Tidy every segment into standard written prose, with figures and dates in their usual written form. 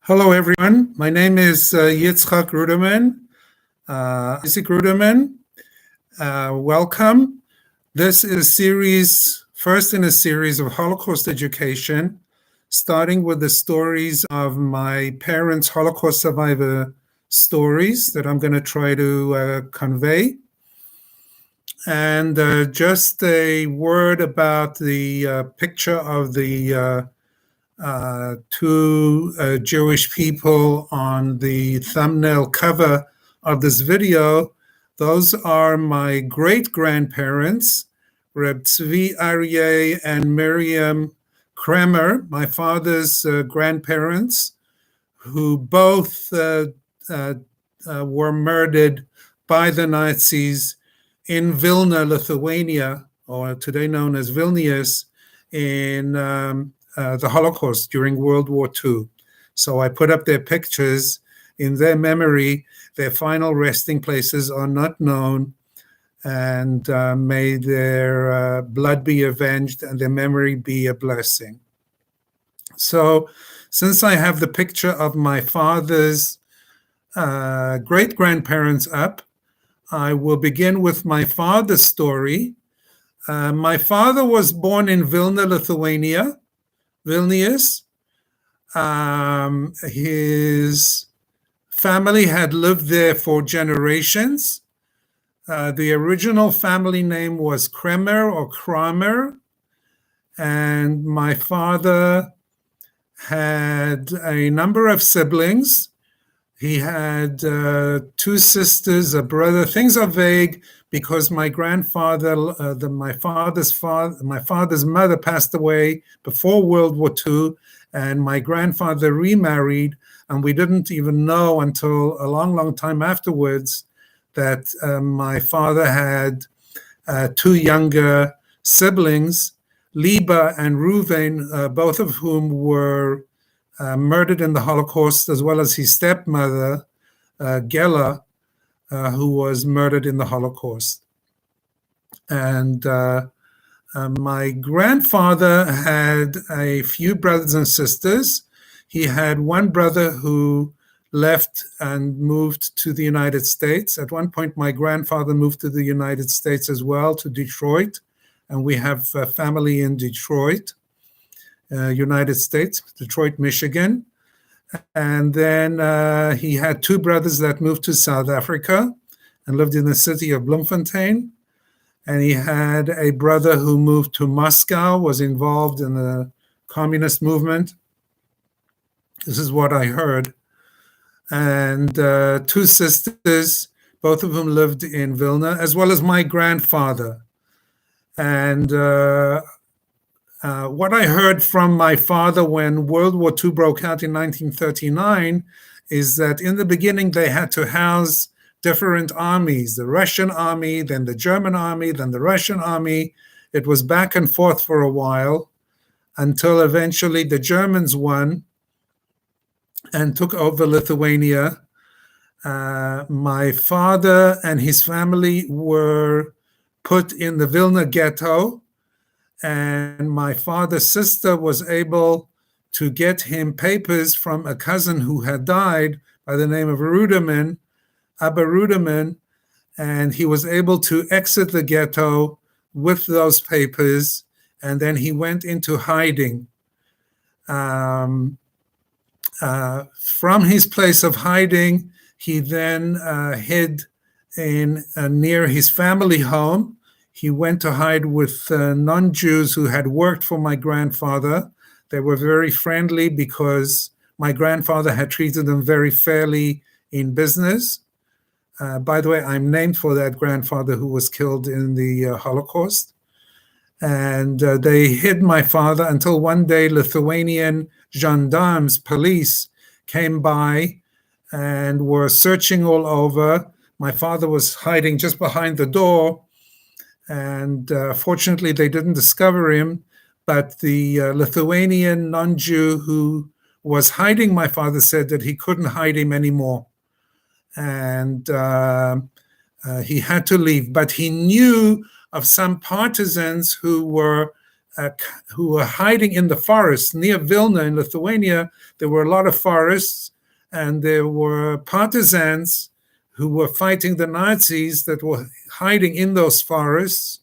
Hello, everyone. My name is Yitschak Rudomin, Isaac Rudomin. Welcome. This is first in a series of Holocaust education, starting with the stories of my parents' Holocaust survivor stories that I'm going to try to convey. And just a word about the picture of the two Jewish people on the thumbnail cover of this video. Those are my great-grandparents, Reb Tzvi Aryeh and Miriam Kremer, my father's grandparents, who both were murdered by the Nazis in Vilna, Lithuania, or today known as Vilnius, in the Holocaust during World War II. So I put up their pictures in their memory. Their final resting places are not known, and may their blood be avenged and their memory be a blessing. So since I have the picture of my father's great-grandparents up, I will begin with my father's story. My father was born in Vilna, Lithuania, Vilnius. His family had lived there for generations. The original family name was Kremer or Kramer, and my father had a number of siblings. He had two sisters, a brother. Things are vague because my grandfather, my father's mother passed away before World War II, and my grandfather remarried, and we didn't even know until a long, long time afterwards that my father had two younger siblings, Liba and Reuven, both of whom were murdered in the Holocaust, as well as his stepmother, Gela, who was murdered in the Holocaust. And my grandfather had a few brothers and sisters. He had one brother who left and moved to the United States. At one point, my grandfather moved to the United States as well, to Detroit, and we have family in Detroit. United States, Detroit, Michigan. And then he had two brothers that moved to South Africa and lived in the city of Bloemfontein. And he had a brother who moved to Moscow, was involved in the communist movement. This is what I heard. And two sisters, both of whom lived in Vilna, as well as my grandfather. And what I heard from my father when World War II broke out in 1939 is that in the beginning they had to house different armies, the Russian army, then the German army, then the Russian army. It was back and forth for a while until eventually the Germans won and took over Lithuania. My father and his family were put in the Vilna ghetto, and my father's sister was able to get him papers from a cousin who had died by the name of Rudomin, Abba Rudomin, and he was able to exit the ghetto with those papers, and then he went into hiding. From his place of hiding, he then hid in near his family home. He went to hide with non-Jews who had worked for my grandfather. They were very friendly because my grandfather had treated them very fairly in business. By the way, I'm named for that grandfather who was killed in the Holocaust. And they hid my father until one day Lithuanian gendarmes, police, came by and were searching all over. My father was hiding just behind the door. And fortunately, they didn't discover him, but the Lithuanian non-Jew who was hiding my father said that he couldn't hide him anymore. And he had to leave. But he knew of some partisans who were who were hiding in the forests near Vilna in Lithuania. There were a lot of forests, and there were partisans who were fighting the Nazis that were hiding in those forests.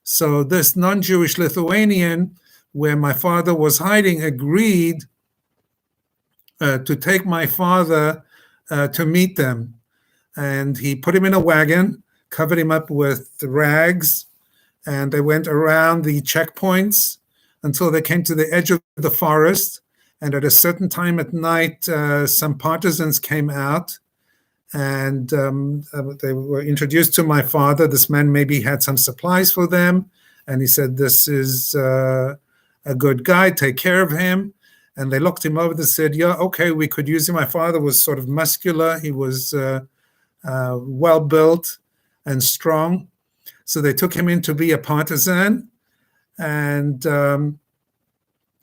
So this non-Jewish Lithuanian, where my father was hiding, agreed to take my father to meet them. And he put him in a wagon, covered him up with rags, and they went around the checkpoints until they came to the edge of the forest. And at a certain time at night, some partisans came out, and they were introduced to my father. This man maybe had some supplies for them, and he said, "This is a good guy, take care of him." And they looked him over and said, "Yeah, okay, we could use him." My father was sort of muscular. He was well-built and strong. So they took him in to be a partisan. And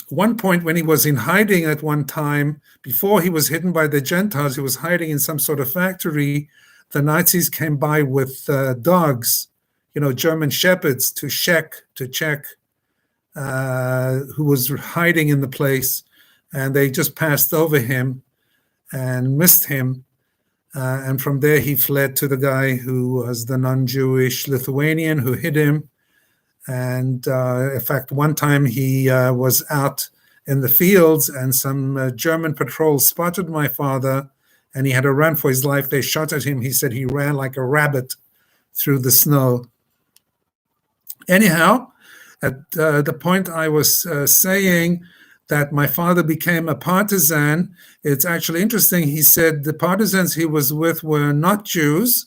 one point when he was in hiding at one time, before he was hidden by the Gentiles, he was hiding in some sort of factory. The Nazis came by with dogs, German shepherds, to check who was hiding in the place. And they just passed over him and missed him. And from there, he fled to the guy who was the non-Jewish Lithuanian who hid him. And in fact, one time he was out in the fields, and some German patrols spotted my father, and he had to run for his life. They shot at him. He said he ran like a rabbit through the snow. Anyhow, at the point I was saying that my father became a partisan, it's actually interesting. He said the partisans he was with were not Jews.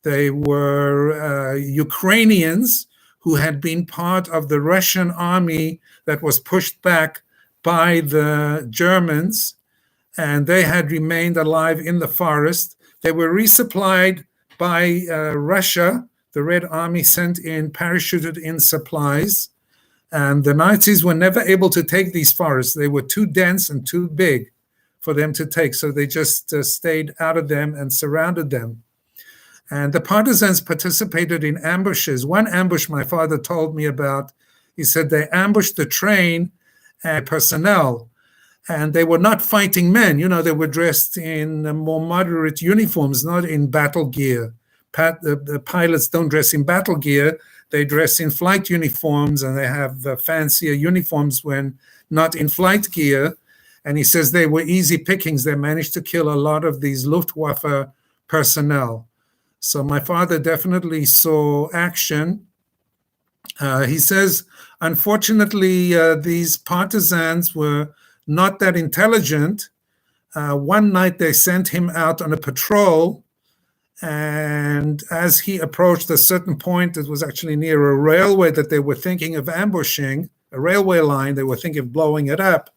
They were Ukrainians who had been part of the Russian army that was pushed back by the Germans, and they had remained alive in the forest. They were resupplied by Russia. The Red Army sent in, parachuted in supplies. And the Nazis were never able to take these forests. They were too dense and too big for them to take. So they just stayed out of them and surrounded them. And the partisans participated in ambushes. One ambush my father told me about, he said they ambushed the train and personnel. And they were not fighting men. They were dressed in more moderate uniforms, not in battle gear. The pilots don't dress in battle gear. They dress in flight uniforms, and they have fancier uniforms when not in flight gear. And he says they were easy pickings. They managed to kill a lot of these Luftwaffe personnel. So my father definitely saw action. He says, unfortunately, these partisans were not that intelligent. One night they sent him out on a patrol, and as he approached a certain point, it was actually near a railway that they were thinking of ambushing, a railway line, they were thinking of blowing it up.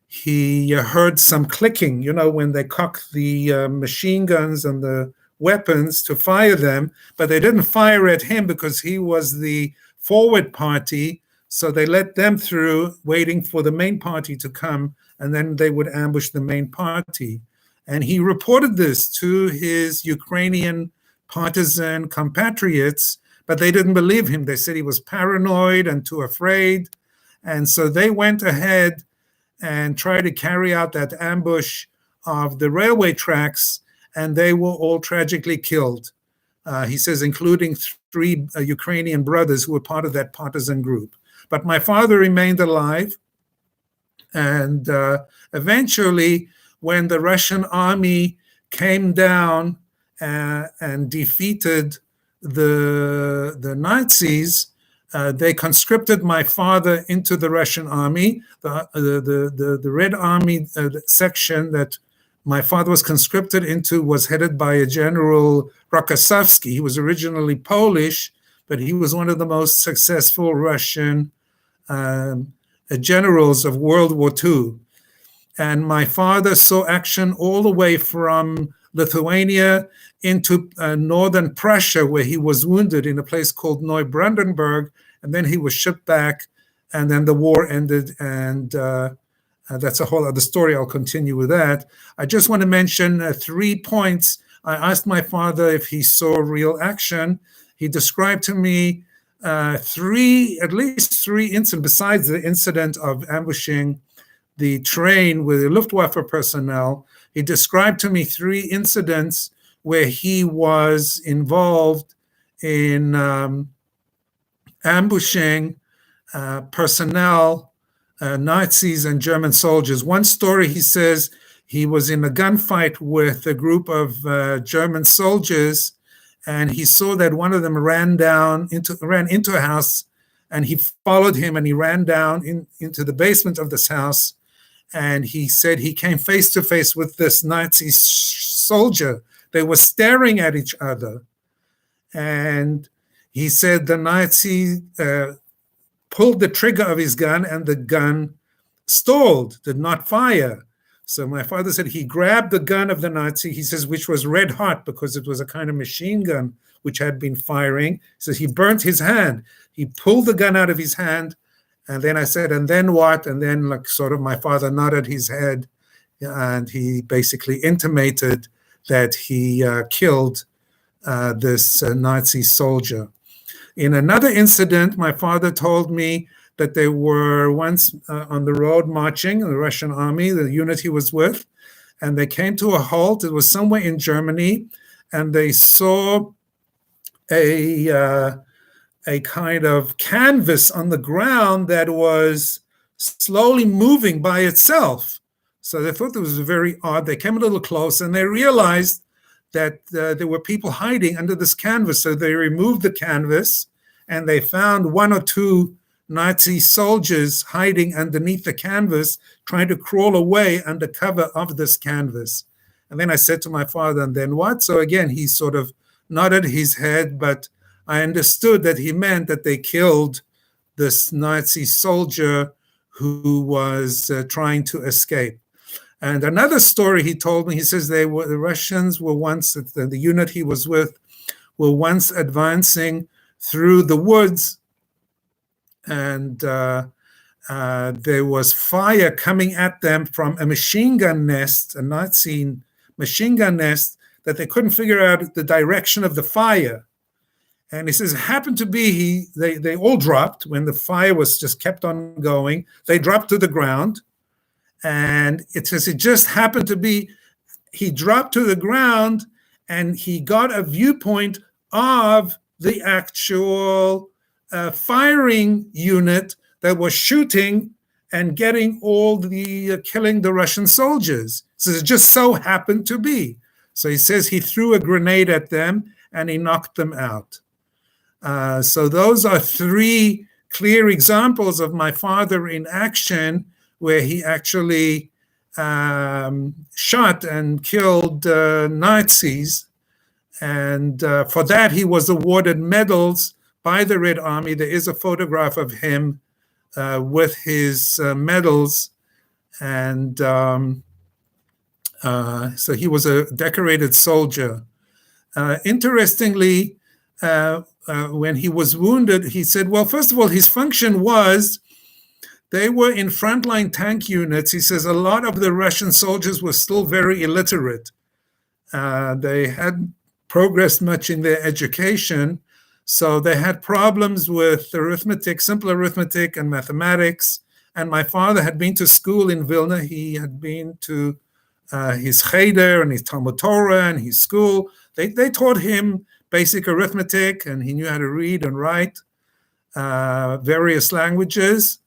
He heard some clicking, when they cock the machine guns and the weapons to fire them, but they didn't fire at him because he was the forward party. So they let them through, waiting for the main party to come, and then they would ambush the main party. And he reported this to his Ukrainian partisan compatriots, but they didn't believe him. They said he was paranoid and too afraid. And so they went ahead and tried to carry out that ambush of the railway tracks, and they were all tragically killed. He says, including 3 Ukrainian brothers who were part of that partisan group. But my father remained alive, and eventually, when the Russian army came down and defeated the Nazis, they conscripted my father into the Russian army. The Red Army section that my father was conscripted into was headed by a General Rokossovsky. He was originally Polish, but he was one of the most successful Russian generals of World War II. And my father saw action all the way from Lithuania into northern Prussia, where he was wounded in a place called Neubrandenburg, and then he was shipped back, and then the war ended, and that's a whole other story. I'll continue with that. I just want to mention 3 points. I asked my father if he saw real action. He described to me at least three incidents, besides the incident of ambushing the train with the Luftwaffe personnel. He described to me three incidents where he was involved in ambushing personnel, Nazis and German soldiers. One story, he says, he was in a gunfight with a group of German soldiers, and he saw that one of them ran into a house, and he followed him, and he ran down into the basement of this house. And he said he came face to face with this Nazi soldier. They were staring at each other. And he said the Nazi pulled the trigger of his gun, and the gun stalled, did not fire. So my father said he grabbed the gun of the Nazi, he says, which was red hot because it was a kind of machine gun which had been firing. He says he burnt his hand. He pulled the gun out of his hand. And then I said, and then what? And then like sort of my father nodded his head, and he basically intimated that he killed this Nazi soldier. In another incident, my father told me that they were once on the road marching, the Russian army, the unit he was with, and they came to a halt. It was somewhere in Germany, and they saw a kind of canvas on the ground that was slowly moving by itself. So they thought it was very odd. They came a little close, and they realized that there were people hiding under this canvas. So they removed the canvas, and they found one or two Nazi soldiers hiding underneath the canvas, trying to crawl away under cover of this canvas. And then I said to my father, and then what? So again, he sort of nodded his head, but I understood that he meant that they killed this Nazi soldier who was trying to escape. And another story he told me, he says the Russians were once, the unit he was with, were once advancing through the woods, and there was fire coming at them from a machine gun nest, a Nazi machine gun nest, that they couldn't figure out the direction of the fire. And he says, it happened to be, they all dropped when the fire was just kept on going. They dropped to the ground. And it says it just happened to be, he dropped to the ground and he got a viewpoint of the actual firing unit that was shooting and getting all the, killing the Russian soldiers. So it just so happened to be. So he says he threw a grenade at them and he knocked them out. So those are three clear examples of my father in action, where he actually shot and killed Nazis. And for that, he was awarded medals by the Red Army. There is a photograph of him with his medals. And so he was a decorated soldier. Interestingly, when he was wounded, he said, well, first of all, his function was, they were in frontline tank units. He says a lot of the Russian soldiers were still very illiterate. They hadn't progressed much in their education, so they had problems with arithmetic, simple arithmetic and mathematics. And my father had been to school in Vilna. He had been to his cheder and his Talmud Torah and his school. They taught him basic arithmetic, and he knew how to read and write various languages.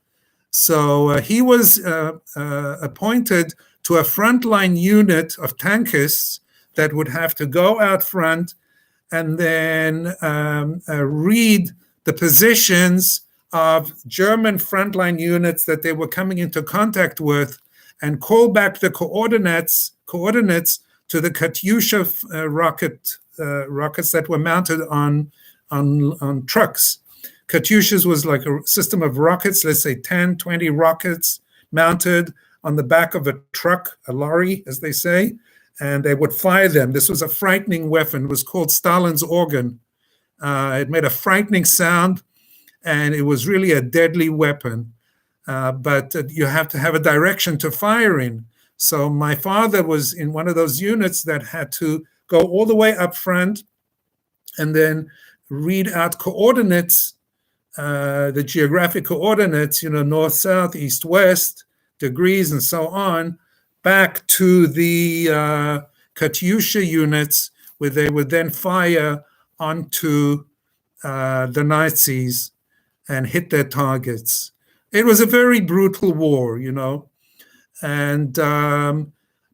So he was appointed to a frontline unit of tankists that would have to go out front and then read the positions of German frontline units that they were coming into contact with, and call back the coordinates to the Katyusha rockets that were mounted on trucks. Katyushas was like a system of rockets, let's say 10, 20 rockets mounted on the back of a truck, a lorry, as they say, and they would fire them. This was a frightening weapon. It was called Stalin's organ. It made a frightening sound, and it was really a deadly weapon. But you have to have a direction to fire in. So my father was in one of those units that had to go all the way up front and then read out coordinates the geographic coordinates, north, south, east, west, degrees, and so on, back to the Katyusha units, where they would then fire onto the Nazis and hit their targets. It was a very brutal war, and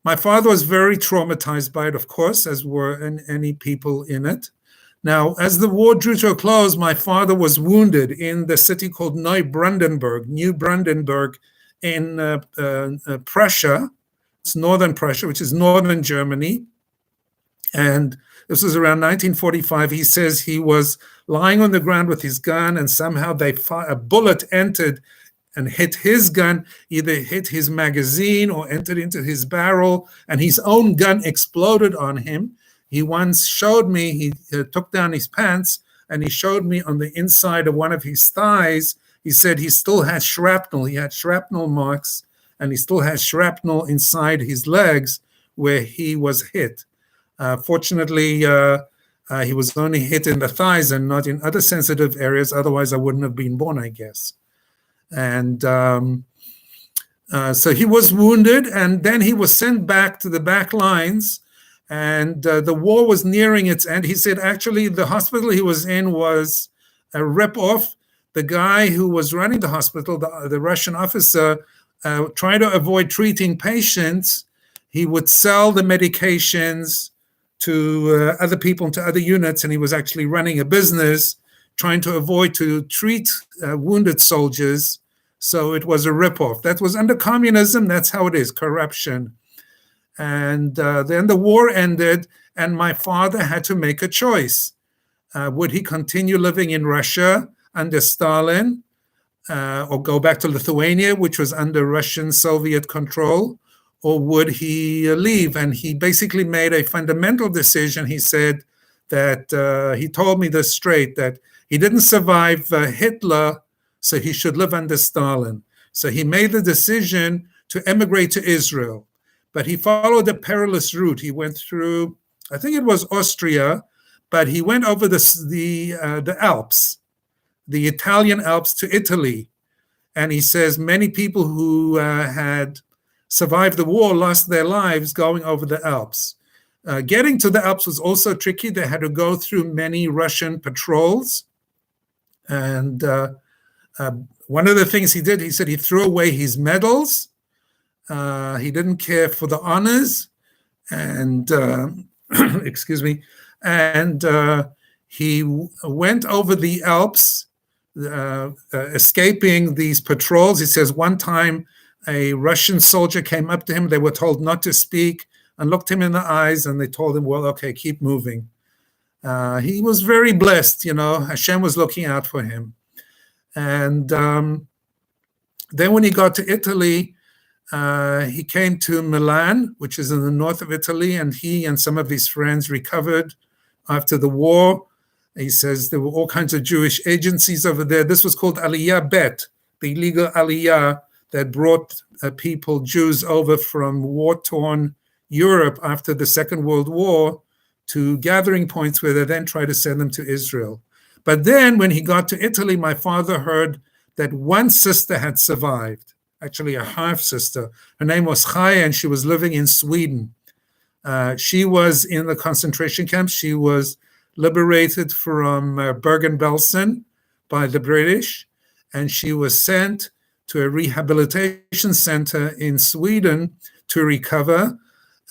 my father was very traumatized by it, of course, as were any people in it. Now, as the war drew to a close, my father was wounded in the city called New Brandenburg in Prussia. It's northern Prussia, which is northern Germany. And this was around 1945. He says he was lying on the ground with his gun, and somehow a bullet entered and hit his gun, either hit his magazine or entered into his barrel, and his own gun exploded on him. He once showed me, he took down his pants, and he showed me on the inside of one of his thighs. He said he still had shrapnel. He had shrapnel marks, and he still has shrapnel inside his legs where he was hit. Fortunately, he was only hit in the thighs and not in other sensitive areas. Otherwise, I wouldn't have been born, I guess. And so he was wounded, and then he was sent back to the back lines, and the war was nearing its end. He said actually the hospital he was in was a ripoff. The guy who was running the hospital, the Russian officer, tried to avoid treating patients. He would sell the medications to other people, to other units, and he was actually running a business trying to avoid to treat wounded soldiers. So it was a ripoff. That was under communism. That's how it is, corruption. And then the war ended, and my father had to make a choice. Would he continue living in Russia under Stalin, or go back to Lithuania, which was under Russian Soviet control, or would he leave? And he basically made a fundamental decision. He said that, he told me this straight, that he didn't survive Hitler, so he should live under Stalin. So he made the decision to emigrate to Israel. But he followed a perilous route. He went through, I think it was Austria, but he went over the Alps, the Italian Alps to Italy. And he says many people who had survived the war lost their lives going over the Alps. Getting to the Alps was also tricky. They had to go through many Russian patrols. And one of the things he did, he said he threw away his medals. He didn't care for the honors. And, excuse me, and he went over the Alps, escaping these patrols. He says one time a Russian soldier came up to him. They were told not to speak, and looked him in the eyes, and they told him, well, okay, keep moving. He was very blessed, Hashem was looking out for him. And then when he got to Italy, he came to Milan, which is in the north of Italy, and he and some of his friends recovered after the war. He says there were all kinds of Jewish agencies over there. This was called Aliyah Bet, the illegal Aliyah that brought people, Jews, over from war-torn Europe after the Second World War to gathering points where they then tried to send them to Israel. But then when he got to Italy, my father heard that one sister had survived, actually a half-sister. Her name was Chaya, and she was living in Sweden. She was in the concentration camps. She was liberated from Bergen-Belsen by the British, and she was sent to a rehabilitation center in Sweden to recover.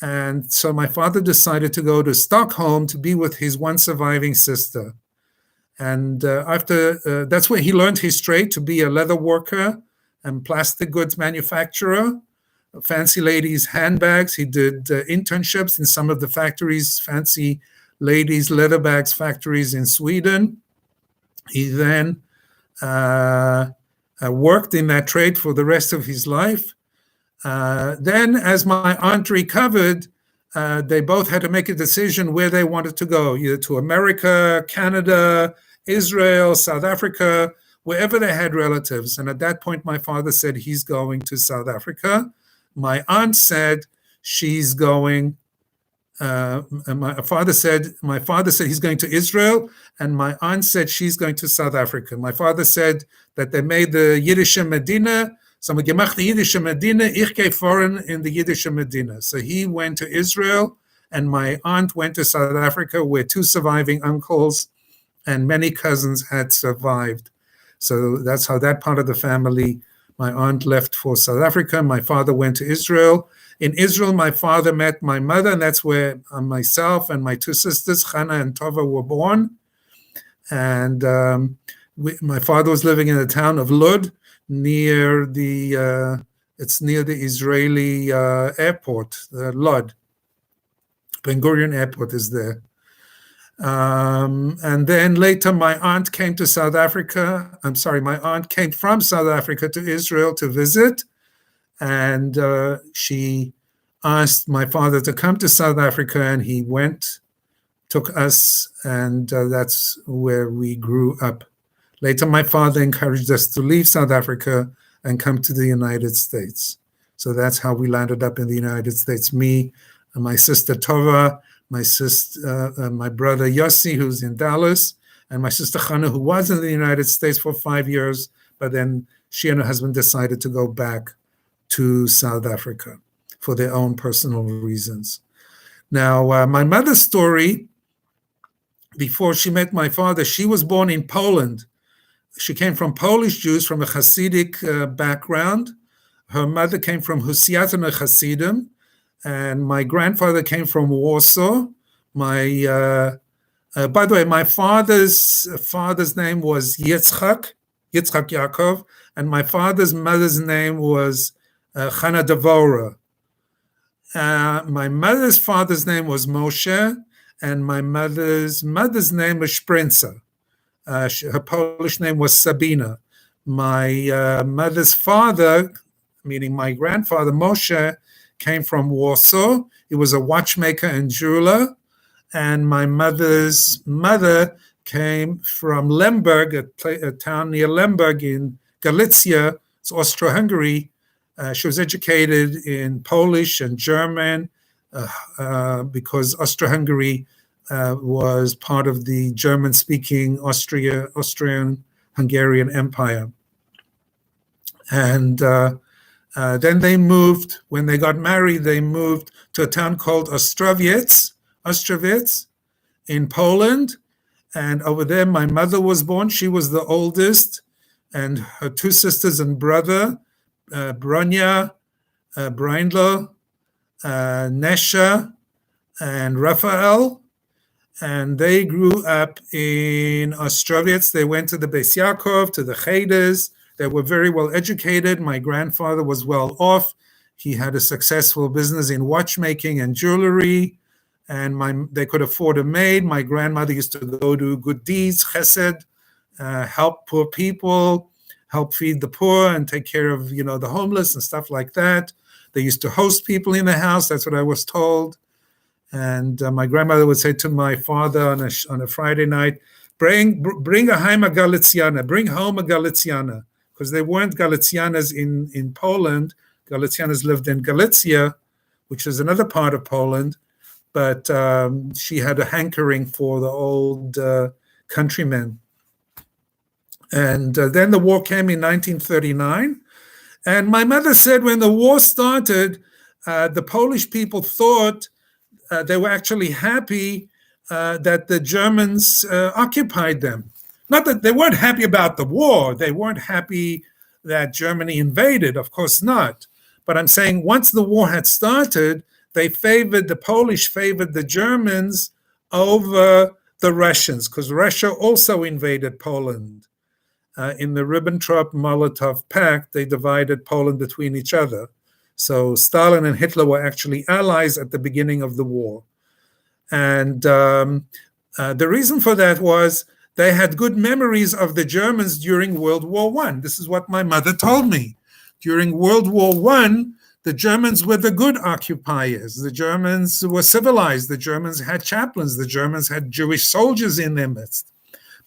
And so my father decided to go to Stockholm to be with his one surviving sister. And after that's where he learned his trade, to be a leather worker and plastic goods manufacturer, fancy ladies' handbags. He did internships in some of the factories, fancy ladies' leather bags factories in Sweden. He then worked in that trade for the rest of his life. Then, as my aunt recovered, they both had to make a decision where they wanted to go, either to America, Canada, Israel, South Africa, wherever they had relatives. And at that point, my father said he's going to South Africa. My aunt said she's going my father said he's going to Israel, and my aunt said she's going to South Africa. My father said that they made the Yiddish Medina. So we gemacht the Yiddish Medina, ich gehe foreign in the Yiddish Medina. So he went to Israel, and my aunt went to South Africa, where 2 surviving uncles and many cousins had survived. So that's how that part of the family, my aunt left for South Africa. My father went to Israel. In Israel, my father met my mother, and that's where myself and my 2 sisters, Chana and Tova, were born. And my father was living in the town of Lod, near the Israeli airport, Lod. Ben Gurion Airport is there. And then later, my aunt came to South Africa. My aunt came from South Africa to Israel to visit. And she asked my father to come to South Africa, and he went, took us, and that's where we grew up. Later, my father encouraged us to leave South Africa and come to the United States. So that's how we landed up in the United States. Me and my sister Tova, my brother Yossi, who's in Dallas, and my sister Chana, who was in the United States for 5 years, but then she and her husband decided to go back to South Africa for their own personal reasons. Now, my mother's story, before she met my father, she was born in Poland. She came from Polish Jews from a Hasidic background. Her mother came from Husiatana Hasidim, and my grandfather came from Warsaw. By the way, my father's name was Yitschak Yaakov, and my father's mother's name was Chana Devora. My mother's father's name was Moshe, and my mother's name was Sprinza. Her Polish name was Sabina. My mother's father, meaning my grandfather, Moshe, came from Warsaw. He was a watchmaker and jeweler. And my mother's mother came from Lemberg, a town near Lemberg in Galicia. It's Austro-Hungary. She was educated in Polish and German because Austro-Hungary was part of the German-speaking Austrian-Hungarian Empire. And then they moved, when they got married, they moved to a town called Ostrowiec in Poland. And over there, my mother was born. She was the oldest, and her 2 sisters and brother, Bronya, Brindle, Nesha, and Raphael. And they grew up in Ostrowiec. They went to the Beis Yaakov, to the Cheder. They were very well educated. My grandfather was well off. He had a successful business in watchmaking and jewelry, and they could afford a maid. My grandmother used to go do good deeds, chesed, help poor people, help feed the poor, and take care of the homeless and stuff like that. They used to host people in the house. That's what I was told. And my grandmother would say to my father on a Friday night, bring a home a Galiciana, bring home a Galiciana, because there weren't Galicianas in Poland. Galicianas lived in Galicia, which is another part of Poland, but she had a hankering for the old countrymen. And then the war came in 1939. And my mother said when the war started, the Polish people thought they were actually happy that the Germans occupied them. Not that they weren't happy about the war. They weren't happy that Germany invaded. Of course not. But I'm saying once the war had started, the Polish favored the Germans over the Russians, because Russia also invaded Poland. In the Ribbentrop-Molotov Pact, they divided Poland between each other. So Stalin and Hitler were actually allies at the beginning of the war. And the reason for that was they had good memories of the Germans during World War I. This is what my mother told me. During World War I, the Germans were the good occupiers. The Germans were civilized. The Germans had chaplains. The Germans had Jewish soldiers in their midst.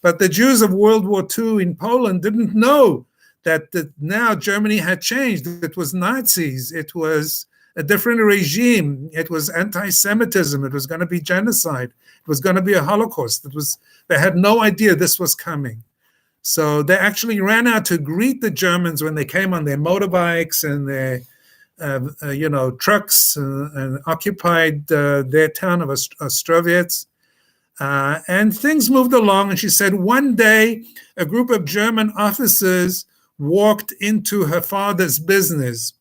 But the Jews of World War II in Poland didn't know that now Germany had changed. It was Nazis. It was a different regime. It was anti-Semitism. It was going to be genocide. It was going to be a Holocaust. They had no idea this was coming. So they actually ran out to greet the Germans when they came on their motorbikes and their trucks and occupied their town of Ostrovets. And things moved along. And she said one day a group of German officers walked into her father's business.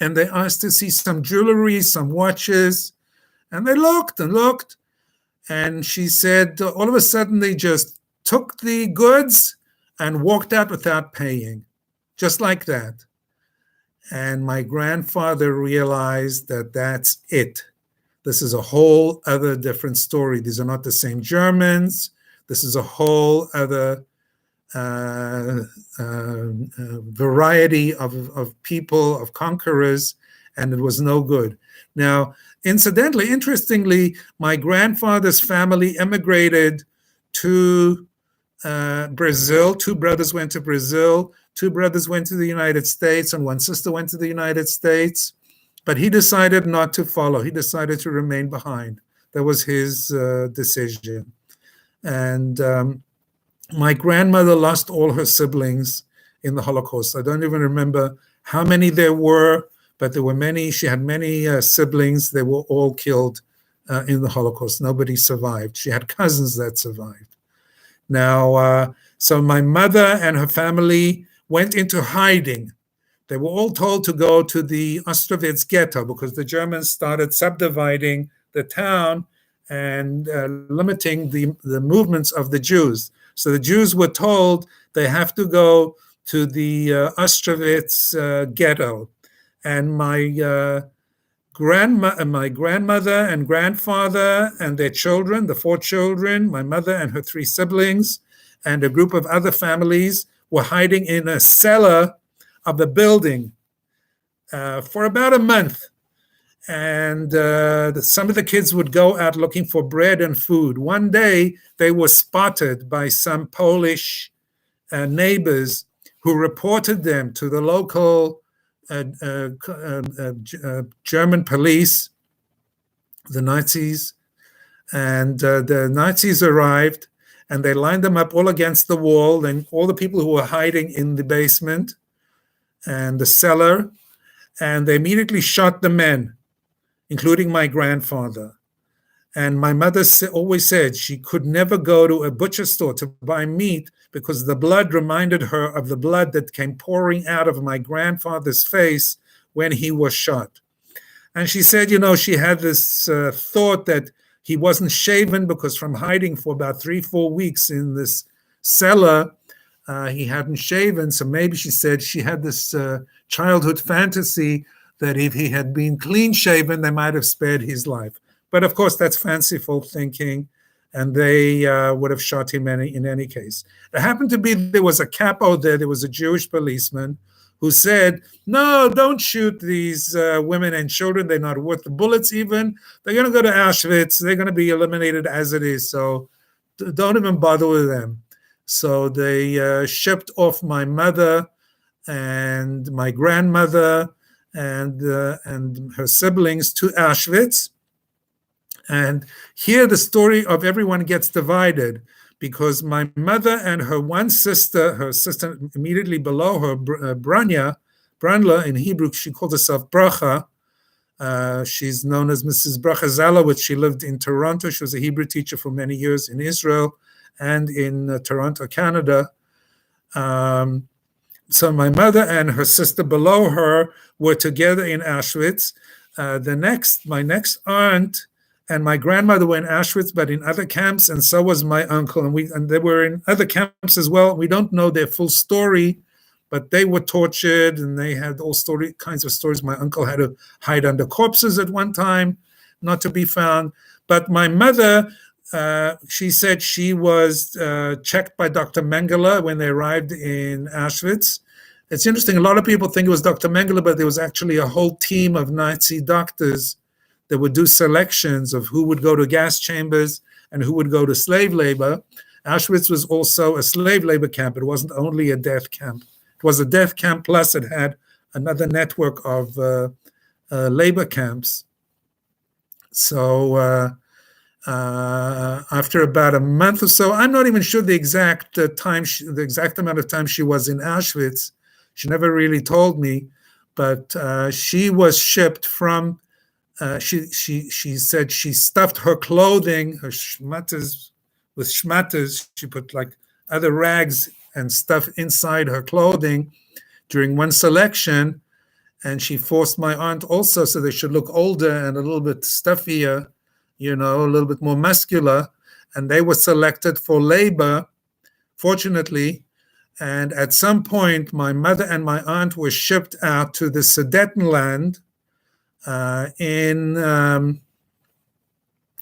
And they asked to see some jewelry, some watches. And they looked and looked. And she said all of a sudden they just took the goods and walked out without paying, just like that. And my grandfather realized that that's it. This is a whole other different story. These are not the same Germans. This is a whole other variety of people, of conquerors, and it was no good. Now, interestingly, my grandfather's family emigrated to Brazil. Two brothers went to Brazil. Two brothers went to the United States, and one sister went to the United States. But he decided not to follow. He decided to remain behind. That was his decision. And my grandmother lost all her siblings in the Holocaust. I don't even remember how many there were, but there were many. She had many siblings. They were all killed in the Holocaust. Nobody survived. She had cousins that survived. Now, so my mother and her family went into hiding. They were all told to go to the Ostrovets ghetto because the Germans started subdividing the town and limiting the movements of the Jews. So the Jews were told they have to go to the Ostrovets ghetto. And my grandmother and grandfather and their children, the 4 children, my mother and her 3 siblings, and a group of other families were hiding in a cellar of the building for about a month. And some of the kids would go out looking for bread and food. One day, they were spotted by some Polish neighbors who reported them to the local German police, the Nazis. And the Nazis arrived, and they lined them up all against the wall, and all the people who were hiding in the basement and the cellar, and they immediately shot the men, including my grandfather. And my mother always said she could never go to a butcher store to buy meat because the blood reminded her of the blood that came pouring out of my grandfather's face when he was shot. And she said, she had this thought that he wasn't shaven because from hiding for about 3-4 weeks in this cellar, he hadn't shaven. So maybe she said she had this childhood fantasy that if he had been clean shaven, they might have spared his life. But of course, that's fanciful thinking, and they would have shot him in any case. It happened to be there was a capo there was a Jewish policeman who said, no, don't shoot these women and children. They're not worth the bullets even. They're going to go to Auschwitz. They're going to be eliminated as it is. So don't even bother with them. So they shipped off my mother and my grandmother and her siblings to Auschwitz. And here the story of everyone gets divided because my mother and her sister immediately below her, Branla, in Hebrew, she called herself Bracha. She's known as Mrs. Bracha Zalowitz. She lived in Toronto. She was a Hebrew teacher for many years in Israel and in Toronto, Canada. So my mother and her sister below her were together in Auschwitz. My next aunt and my grandmother were in Auschwitz, but in other camps, and so was my uncle. And they were in other camps as well. We don't know their full story, but they were tortured, and they had all kinds of stories. My uncle had to hide under corpses at one time, not to be found. But my mother, she said she was checked by Dr. Mengele when they arrived in Auschwitz. It's interesting. A lot of people think it was Dr. Mengele, but there was actually a whole team of Nazi doctors that would do selections of who would go to gas chambers and who would go to slave labor. Auschwitz was also a slave labor camp. It wasn't only a death camp. It was a death camp, plus it had another network of labor camps. So after about a month or so, I'm not even sure the exact the exact amount of time she was in Auschwitz. She never really told me, but she was shipped from. She said she stuffed her clothing, her schmatters, with schmatters. She put like other rags and stuff inside her clothing during one selection, and she forced my aunt also so they should look older and a little bit stuffier, a little bit more muscular, and they were selected for labor, fortunately. And at some point, my mother and my aunt were shipped out to the Sudetenland,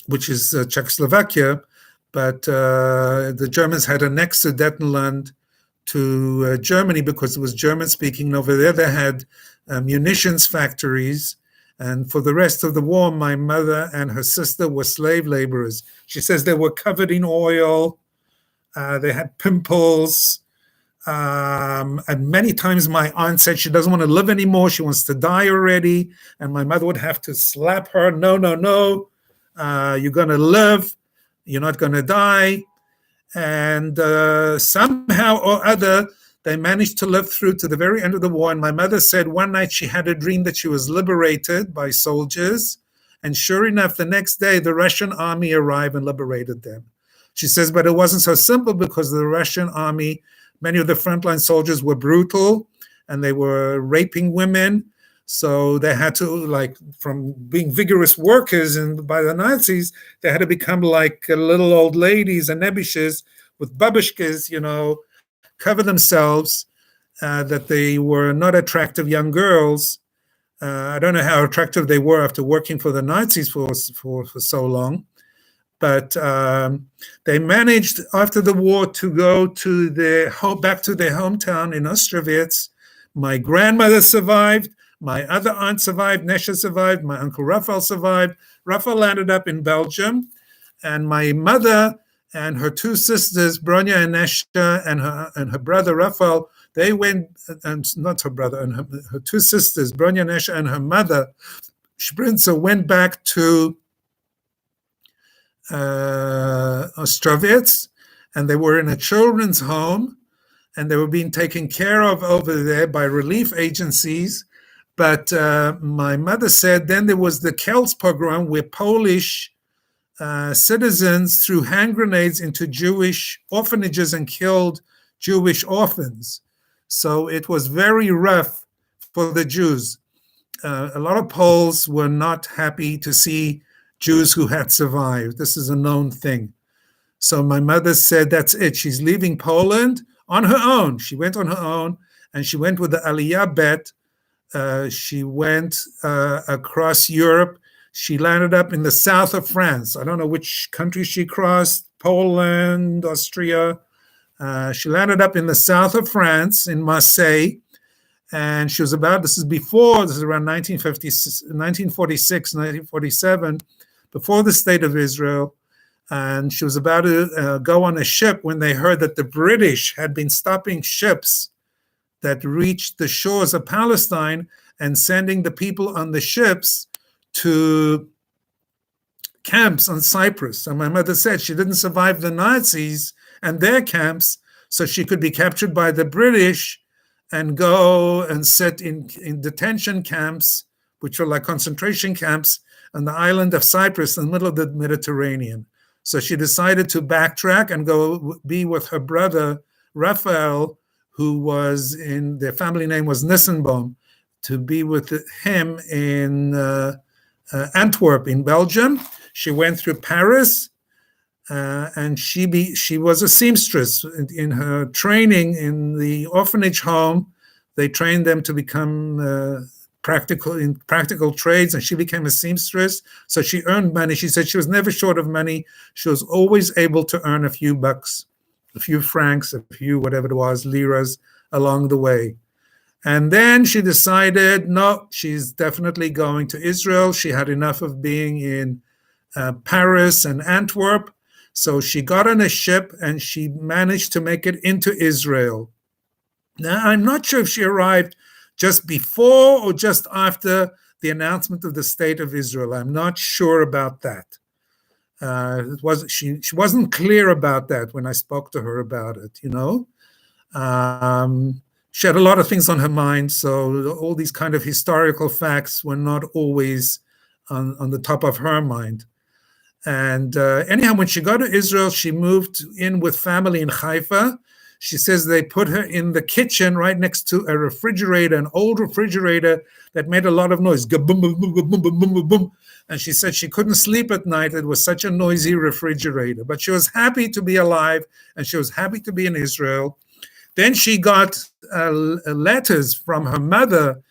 which is Czechoslovakia, but the Germans had annexed Sudetenland to Germany because it was German-speaking. Over there, they had munitions factories. And for the rest of the war, my mother and her sister were slave laborers. She says they were covered in oil. They had pimples. And many times my aunt said she doesn't want to live anymore. She wants to die already. And my mother would have to slap her. No, no, no. You're going to live. You're not going to die. And somehow or other, they managed to live through to the very end of the war. And my mother said one night she had a dream that she was liberated by soldiers. And sure enough, the next day, the Russian army arrived and liberated them. She says, but it wasn't so simple because the Russian army, many of the frontline soldiers were brutal and they were raping women. So they had to, from being vigorous workers and by the Nazis, they had to become like little old ladies and nebishes with babushkas, cover themselves, that they were not attractive young girls. I don't know how attractive they were after working for the Nazis for so long. But they managed after the war to go to back to their hometown in Ostrovets. My grandmother survived. My other aunt survived. Nesha survived. My uncle Raphael survived. Raphael landed up in Belgium. And my mother and her two sisters, Bronya and Nesha, and her brother Raphael, they went, and not her brother, and her two sisters, Bronya, Nesha, and her mother, Sprinzer, went back to Ostrovets, and they were in a children's home, and they were being taken care of over there by relief agencies. But my mother said then there was the Kelts pogrom where Polish citizens threw hand grenades into Jewish orphanages and killed Jewish orphans. So it was very rough for the Jews. A lot of Poles were not happy to see Jews who had survived. This is a known thing. So my mother said, that's it. She's leaving Poland on her own. She went on her own, and she went with the Aliyah Bet. She went across Europe. She landed up in the south of France. I don't know which country she crossed, Poland, Austria. She landed up in the south of France, in Marseille. And she was this is around 1946, 1947, before the State of Israel. And she was about to go on a ship when they heard that the British had been stopping ships that reached the shores of Palestine and sending the people on the ships to camps on Cyprus. And my mother said she didn't survive the Nazis and their camps, so she could be captured by the British and go and sit in detention camps, which were like concentration camps, on the island of Cyprus in the middle of the Mediterranean. So she decided to backtrack and go be with her brother, Raphael, who was their family name was Nissenbaum, to be with him in Antwerp in Belgium. She went through Paris, and she was a seamstress. In her training in the orphanage home, they trained them to become practical trades, and she became a seamstress. So she earned money. She said she was never short of money. She was always able to earn a few bucks, a few francs, a few whatever it was, liras along the way. And then she decided, no, she's definitely going to Israel. She had enough of being in Paris and Antwerp. So she got on a ship and she managed to make it into Israel. Now, I'm not sure if she arrived just before or just after the announcement of the State of Israel. I'm not sure about that. She wasn't clear about that when I spoke to her about it, you know. She had a lot of things on her mind, so all these kind of historical facts were not always on the top of her mind. And anyhow, when she got to Israel, she moved in with family in Haifa. She says they put her in the kitchen right next to a refrigerator, an old refrigerator that made a lot of noise. Boom, boom, boom, boom, boom, boom, boom, boom. And she said she couldn't sleep at night. It was such a noisy refrigerator. But she was happy to be alive, and she was happy to be in Israel. Then she got letters from her mother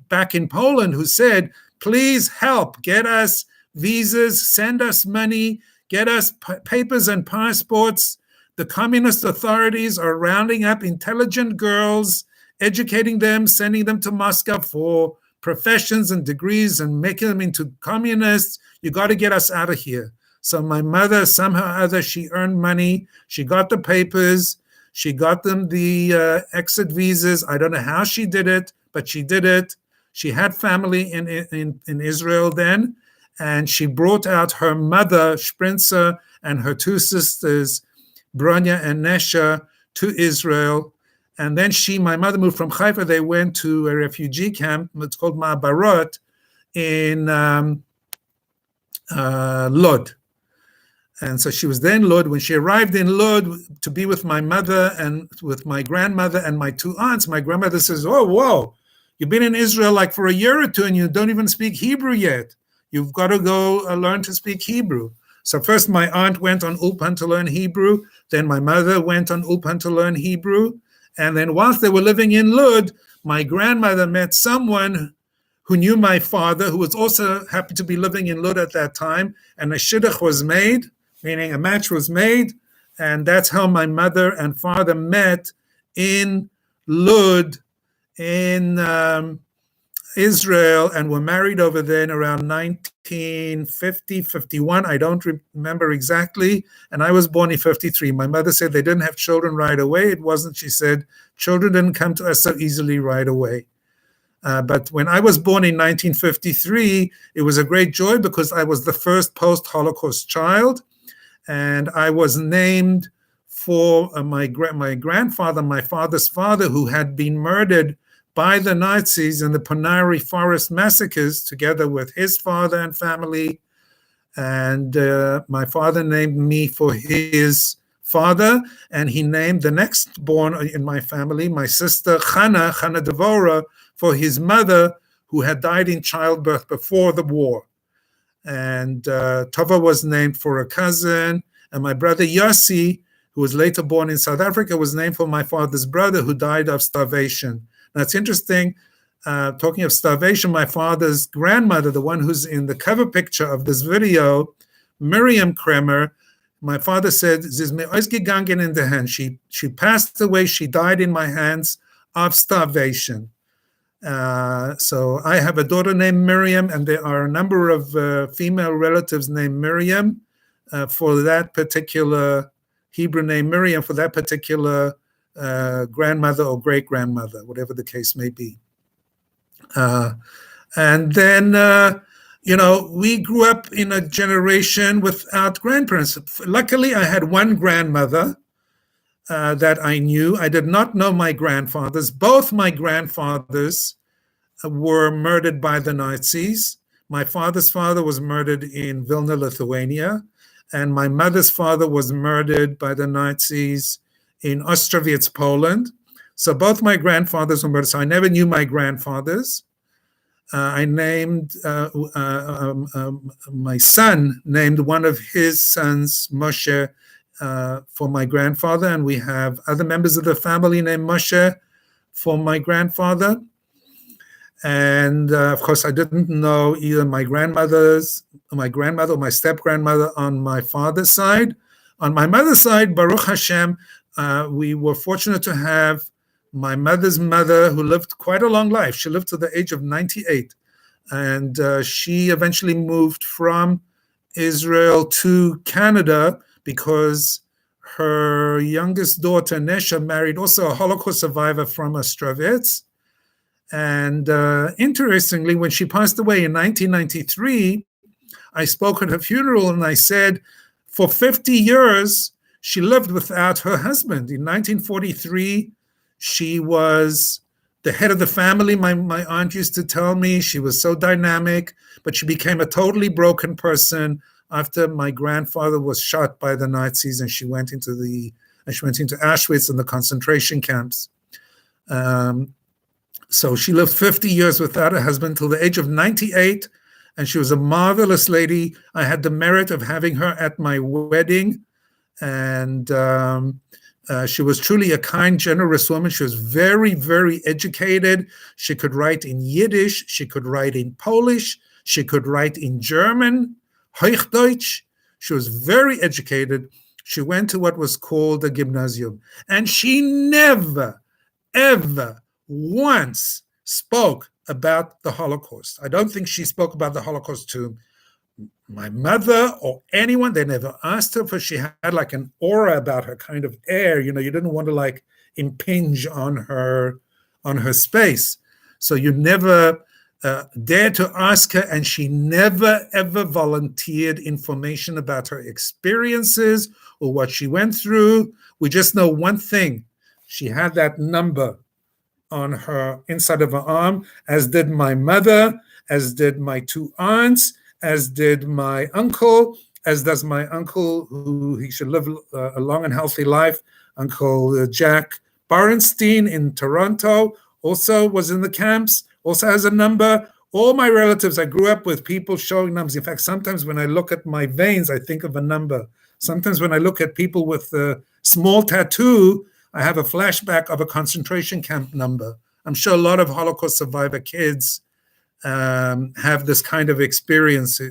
back in Poland who said, please help, get us visas, send us money, get us papers and passports. The communist authorities are rounding up intelligent girls, educating them, sending them to Moscow for professions and degrees and making them into communists. You got to get us out of here. So my mother, somehow or other, she earned money. She got the papers. She got them the exit visas. I don't know how she did it, but she did it. She had family in Israel then, and she brought out her mother, Sprinzer, and her two sisters, Bronya and Nesha, to Israel. And then my mother moved from Haifa. They went to a refugee camp. It's called Ma'abarot in Lod. And so she was there in Lod. When she arrived in Lod to be with my mother and with my grandmother and my two aunts, my grandmother says, oh, whoa, you've been in Israel like for a year or two and you don't even speak Hebrew yet. You've got to go learn to speak Hebrew. So first my aunt went on Ulpan to learn Hebrew. Then my mother went on Ulpan to learn Hebrew. And then whilst they were living in Lod, my grandmother met someone who knew my father, who was also happy to be living in Lod at that time. And a shidduch was made, meaning a match was made. And that's how my mother and father met in Lod in Israel, and were married over there in around 1950, 51. I don't remember exactly. And I was born in 53. My mother said they didn't have children right away. It wasn't, she said, children didn't come to us so easily right away. But when I was born in 1953, it was a great joy because I was the first post-Holocaust child. And I was named for my grandfather, my father's father, who had been murdered by the Nazis in the Ponari Forest massacres, together with his father and family. And my father named me for his father, and he named the next born in my family, my sister Chana Devora, for his mother, who had died in childbirth before the war. And Tova was named for a cousin, and my brother Yossi, who was later born in South Africa, was named for my father's brother, who died of starvation. Now, it's interesting, talking of starvation, my father's grandmother, the one who's in the cover picture of this video, Miriam Kremer, my father said, "Sie ist mir ausgegangen in der Hand." She passed away, she died in my hands of starvation. So I have a daughter named Miriam, and there are a number of female relatives named Miriam for that particular Hebrew name, Miriam, for that particular grandmother or great-grandmother, whatever the case may be. And then, we grew up in a generation without grandparents. Luckily, I had one grandmother that I knew. I did not know my grandfathers. Both my grandfathers were murdered by the Nazis. My father's father was murdered in Vilna, Lithuania, and my mother's father was murdered by the Nazis in Ostrovets, Poland. So both my grandfathers were murdered. So I never knew my grandfathers. I named my son, named one of his sons, Moshe, for my grandfather. And we have other members of the family named Moshe for my grandfather. And of course, I didn't know either my grandmother or my step-grandmother on my father's side. On my mother's side, Baruch Hashem, we were fortunate to have my mother's mother, who lived quite a long life. She lived to the age of 98. And she eventually moved from Israel to Canada because her youngest daughter, Nesha, married also a Holocaust survivor from Ostrovets. And interestingly, when she passed away in 1993, I spoke at her funeral and I said, for 50 years, she lived without her husband. In 1943, she was the head of the family. My aunt used to tell me she was so dynamic, but she became a totally broken person after my grandfather was shot by the Nazis, and she went into Auschwitz and the concentration camps. So she lived 50 years without a husband till the age of 98, and she was a marvelous lady. I had the merit of having her at my wedding, and she was truly a kind, generous woman. She was very, very educated. She could write in Yiddish. She could write in Polish. She could write in German, Hochdeutsch. She was very educated. She went to what was called a gymnasium, and she never, ever once spoke about the Holocaust. I don't think she spoke about the Holocaust to my mother or anyone. They never asked her, for she had like an aura about her, kind of air. You didn't want to like impinge on her space. So you never dared to ask her, and she never ever volunteered information about her experiences or what she went through. We just know one thing: she had that number on her inside of her arm, as did my mother, as did my two aunts, as did my uncle, as does my uncle, who he should live a long and healthy life, Uncle Jack Barenstein in Toronto, also was in the camps, also has a number. All my relatives, I grew up with people showing numbers. In fact, sometimes when I look at my veins, I think of a number. Sometimes when I look at people with a small tattoo, I have a flashback of a concentration camp number. I'm sure a lot of Holocaust survivor kids have this kind of experience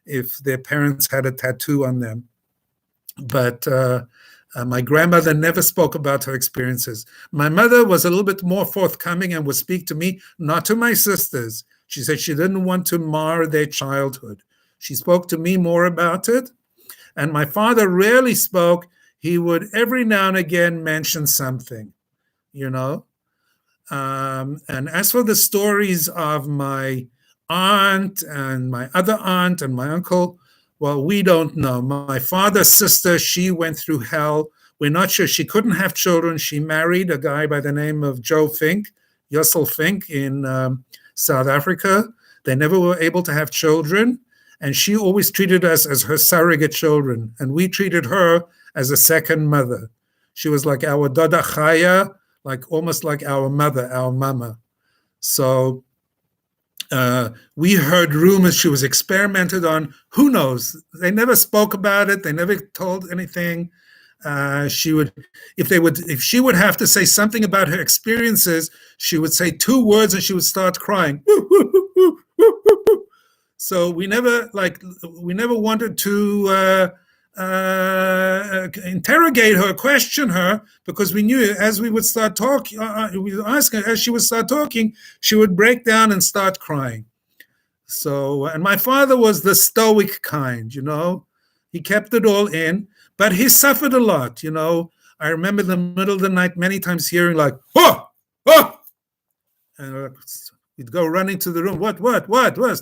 if their parents had a tattoo on them. But my grandmother never spoke about her experiences. My mother was a little bit more forthcoming and would speak to me, not to my sisters. She said she didn't want to mar their childhood. She spoke to me more about it. And my father rarely spoke. He would every now and again mention something, And as for the stories of my aunt and my other aunt and my uncle, well, we don't know. My father's sister, she went through hell. We're not sure. She couldn't have children. She married a guy by the name of Joe Fink, Yossel Fink in South Africa. They never were able to have children. And she always treated us as her surrogate children. And we treated her as a second mother. She was like our Dada Chaya, almost like our mother, our mama. So we heard rumors she was experimented on. Who knows? They never spoke about it. They never told anything. If she would have to say something about her experiences, she would say 2 words and she would start crying. So we never wanted to interrogate her, question her, because we knew as we would start talking, we would ask her, as she would start talking, she would break down and start crying. So, and my father was the stoic kind, he kept it all in, but he suffered a lot, I remember in the middle of the night many times hearing like, oh, and we'd go running to the room, what,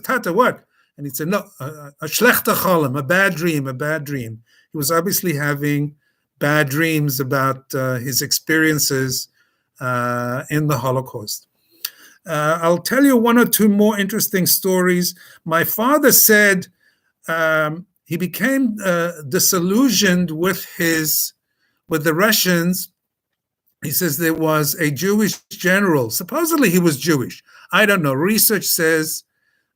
Tata, what? And he'd say, no, a schlechter Cholem, a bad dream. He was obviously having bad dreams about his experiences in the Holocaust. I'll tell you 1 or 2 more interesting stories. My father said he became disillusioned with the Russians. He says there was a Jewish general. Supposedly he was Jewish. I don't know. Research says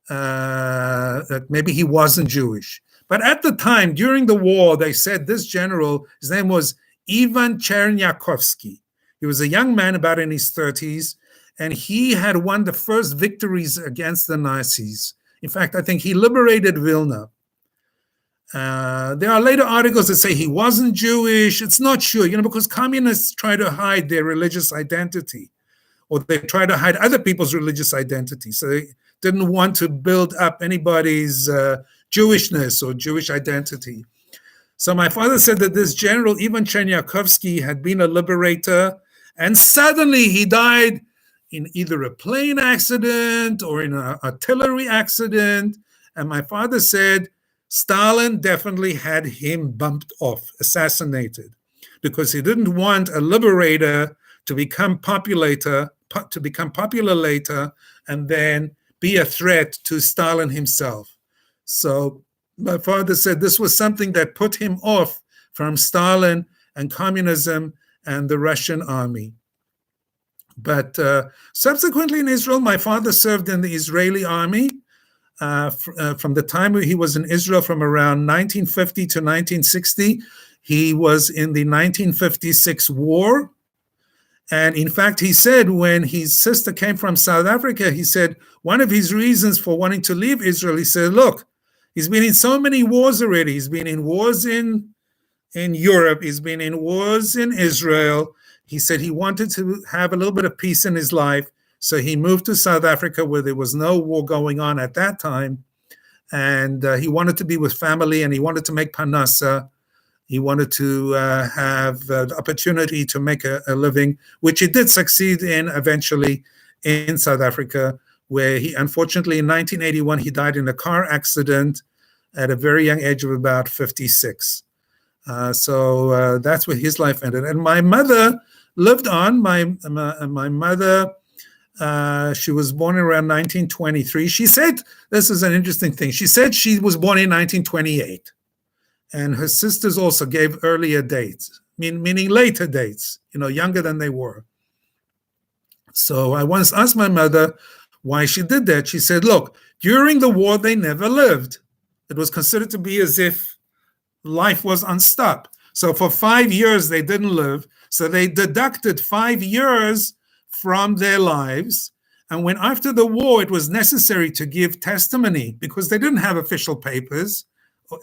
that maybe he wasn't Jewish. But at the time, during the war, they said this general, his name was Ivan Chernyakhovsky. He was a young man about in his 30s, and he had won the first victories against the Nazis. In fact, I think he liberated Vilna. There are later articles that say he wasn't Jewish. It's not sure, because communists try to hide their religious identity, or they try to hide other people's religious identity. So they didn't want to build up anybody's Jewishness or Jewish identity. So my father said that this general, Ivan Chernyakhovsky, had been a liberator, and suddenly he died in either a plane accident or in an artillery accident. And my father said Stalin definitely had him bumped off, assassinated, because he didn't want a liberator to become popular later and then be a threat to Stalin himself. So my father said this was something that put him off from Stalin and communism and the Russian army. But subsequently in Israel, my father served in the Israeli army from the time he was in Israel from around 1950 to 1960. He was in the 1956 war. And in fact, he said when his sister came from South Africa, he said one of his reasons for wanting to leave Israel, he said, look, he's been in so many wars already. He's been in wars in Europe. He's been in wars in Israel. He said he wanted to have a little bit of peace in his life. So he moved to South Africa where there was no war going on at that time. And he wanted to be with family and he wanted to make parnasa. He wanted to have the opportunity to make a living, which he did succeed in eventually in South Africa, where he, unfortunately, in 1981, he died in a car accident at a very young age of about 56. So that's where his life ended. And my mother lived on. My mother, she was born around 1923. She said, this is an interesting thing. She said she was born in 1928. And her sisters also gave earlier dates, meaning later dates, younger than they were. So I once asked my mother why she did that. She said, look, during the war, they never lived. It was considered to be as if life was unstopped. So for 5 years, they didn't live. So they deducted 5 years from their lives. And when after the war, it was necessary to give testimony because they didn't have official papers.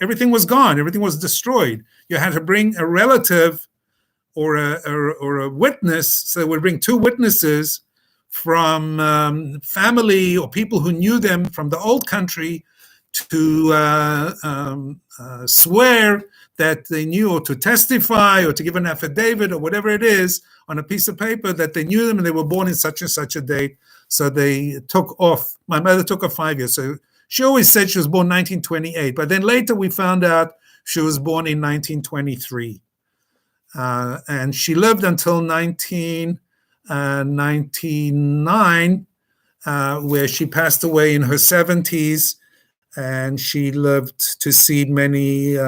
Everything was gone. Everything was destroyed. You had to bring a relative or a witness. So they would bring two witnesses from family or people who knew them from the old country to swear that they knew, or to testify, or to give an affidavit, or whatever it is, on a piece of paper that they knew them and they were born in such and such a date. So they took off. My mother took off 5 years. So she always said she was born 1928, but then later we found out she was born in 1923. And she lived until 1999, where she passed away in her 70s, and she lived to see many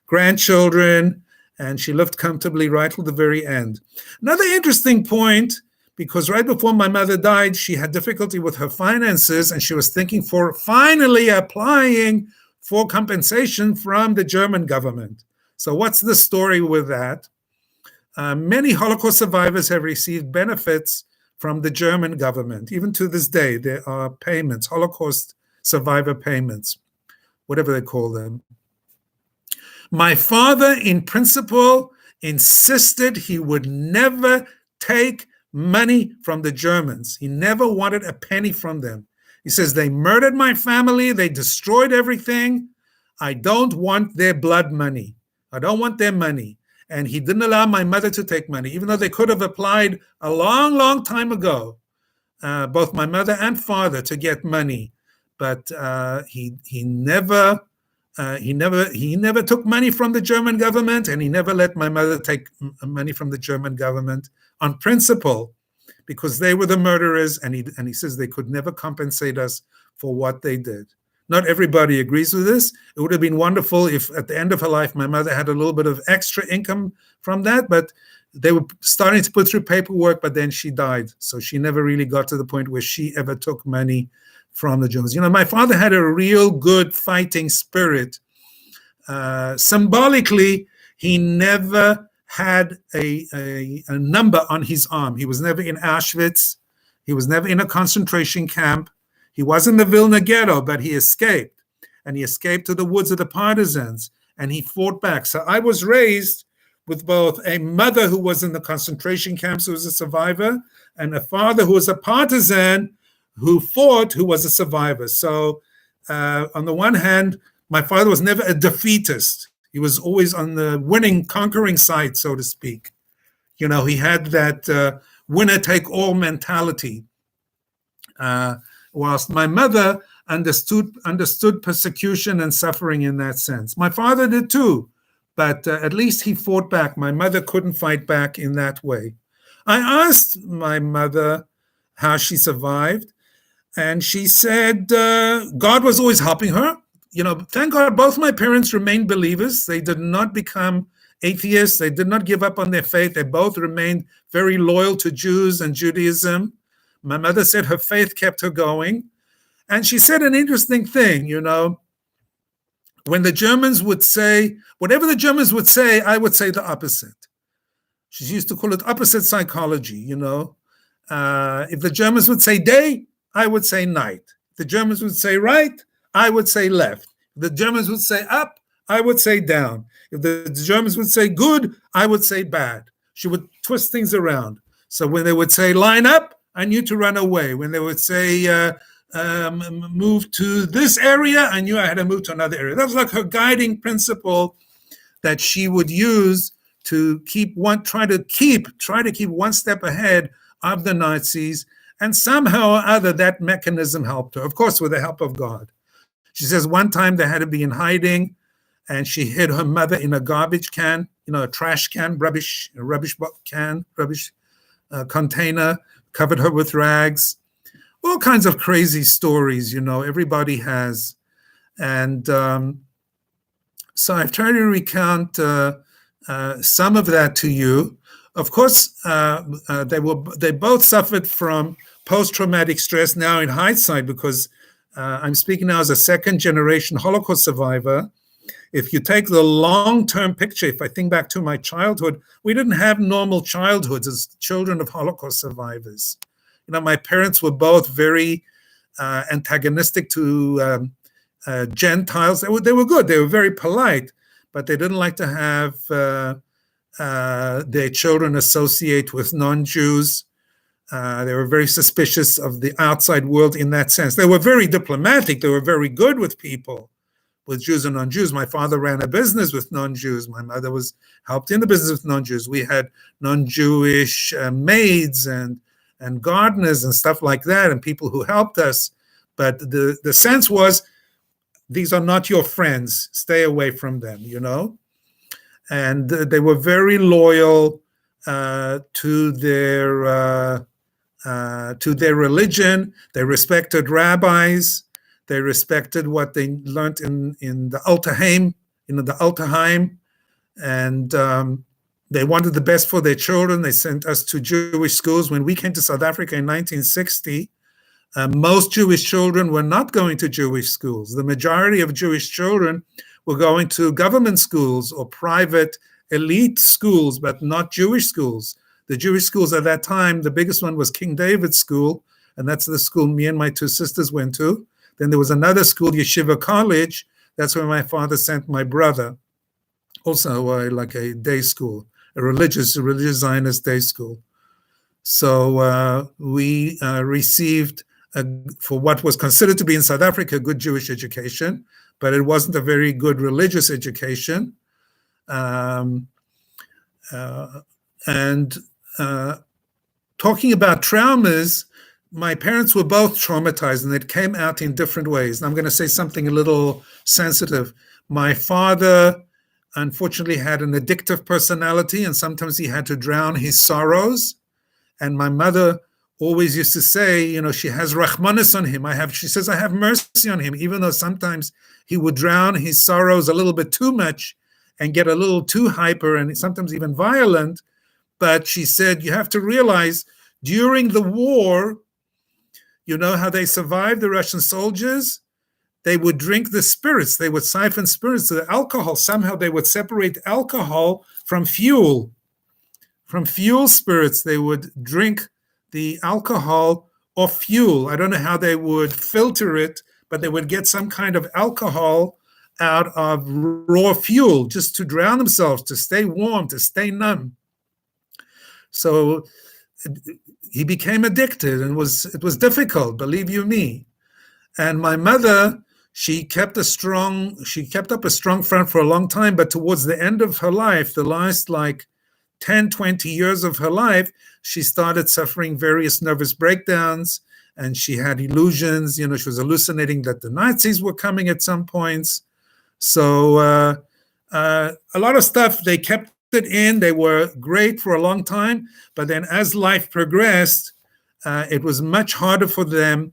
grandchildren, and she lived comfortably right till the very end. Another interesting point, because right before my mother died, she had difficulty with her finances, and she was thinking for finally applying for compensation from the German government. So what's the story with that? Many Holocaust survivors have received benefits from the German government. Even to this day, there are payments, Holocaust survivor payments, whatever they call them. My father, in principle, insisted he would never take money from the Germans. He never wanted a penny from them. He says, they murdered my family. They destroyed everything. I don't want their blood money. I don't want their money. And he didn't allow my mother to take money, even though they could have applied a long, long time ago, both my mother and father, to get money. But he never took money from the German government, and he never let my mother take money from the German government on principle, because they were the murderers, and he says they could never compensate us for what they did. Not everybody agrees with this. It would have been wonderful if at the end of her life, my mother had a little bit of extra income from that, but they were starting to put through paperwork, but then she died. So she never really got to the point where she ever took money from the Germans. My father had a real good fighting spirit. Symbolically, he never had a number on his arm. He was never in Auschwitz. He was never in a concentration camp. He was in the Vilna ghetto, but he escaped. And he escaped to the woods of the partisans, and he fought back. So I was raised with both a mother who was in the concentration camps, who was a survivor, and a father who was a partisan who fought, who was a survivor. So on the one hand, my father was never a defeatist. He was always on the winning, conquering side, so to speak. He had that winner-take-all mentality. whilst my mother understood persecution and suffering in that sense. My father did too, but at least he fought back. My mother couldn't fight back in that way. I asked my mother how she survived, and she said God was always helping her. Thank God both my parents remained believers. They did not become atheists. They did not give up on their faith. They both remained very loyal to Jews and Judaism. My mother said her faith kept her going. And she said an interesting thing, when the Germans would say, whatever the Germans would say, I would say the opposite. She used to call it opposite psychology, If the Germans would say day, I would say night. If the Germans would say right, I would say left. If the Germans would say up, I would say down. If the Germans would say good, I would say bad. She would twist things around. So when they would say line up, I knew to run away. When they would say move to this area, I knew I had to move to another area. That was like her guiding principle that she would use to try to keep one step ahead of the Nazis. And somehow or other, that mechanism helped her, of course, with the help of God. She says one time they had to be in hiding, and she hid her mother in a garbage can, a trash can, rubbish container, covered her with rags. All kinds of crazy stories, everybody has. And so I've tried to recount some of that to you. Of course, they both suffered from post-traumatic stress now in hindsight, because I'm speaking now as a second-generation Holocaust survivor. If you take the long-term picture, if I think back to my childhood, we didn't have normal childhoods as children of Holocaust survivors. My parents were both very antagonistic to Gentiles. They were good. They were very polite, but they didn't like to have their children associate with non-Jews. They were very suspicious of the outside world in that sense. They were very diplomatic. They were very good with people, with Jews and non-Jews. My father ran a business with non-Jews. My mother helped in the business with non-Jews. We had non-Jewish maids and gardeners and stuff like that, and people who helped us. But the sense was, these are not your friends. Stay away from them, And they were very loyal to their religion. They respected rabbis. They respected what they learned in the Alterheim, the Alterheim, and they wanted the best for their children. They sent us to Jewish schools. When we came to South Africa in 1960, most Jewish children were not going to Jewish schools. The majority of Jewish children were going to government schools or private elite schools, but not Jewish schools. The Jewish schools at that time, the biggest one was King David School, and that's the school me and my two sisters went to. Then there was another school, Yeshiva College. That's where my father sent my brother. Also like a day school, a religious Zionist day school. So we received, for what was considered to be in South Africa, a good Jewish education, but it wasn't a very good religious education. And talking about traumas, my parents were both traumatized, and it came out in different ways. And I'm going to say something a little sensitive. My father, unfortunately, had an addictive personality, and sometimes he had to drown his sorrows. And my mother always used to say, she has rachmanis on him. She says, I have mercy on him, even though sometimes he would drown his sorrows a little bit too much and get a little too hyper and sometimes even violent. But she said, you have to realize during the war, you know how they survived, the Russian soldiers? They would drink the spirits. They would siphon spirits, the alcohol. Somehow they would separate alcohol from fuel. From fuel spirits, they would drink the alcohol or fuel. I don't know how they would filter it, but they would get some kind of alcohol out of raw fuel just to drown themselves, to stay warm, to stay numb. So he became addicted, and it was difficult, believe you me. And my mother, she kept up a strong front for a long time, but towards the end of her life, the last 10, 20 years of her life, she started suffering various nervous breakdowns, and she had illusions. She was hallucinating that the Nazis were coming at some points. So a lot of stuff, they kept it in. They were great for a long time, but then as life progressed, it was much harder for them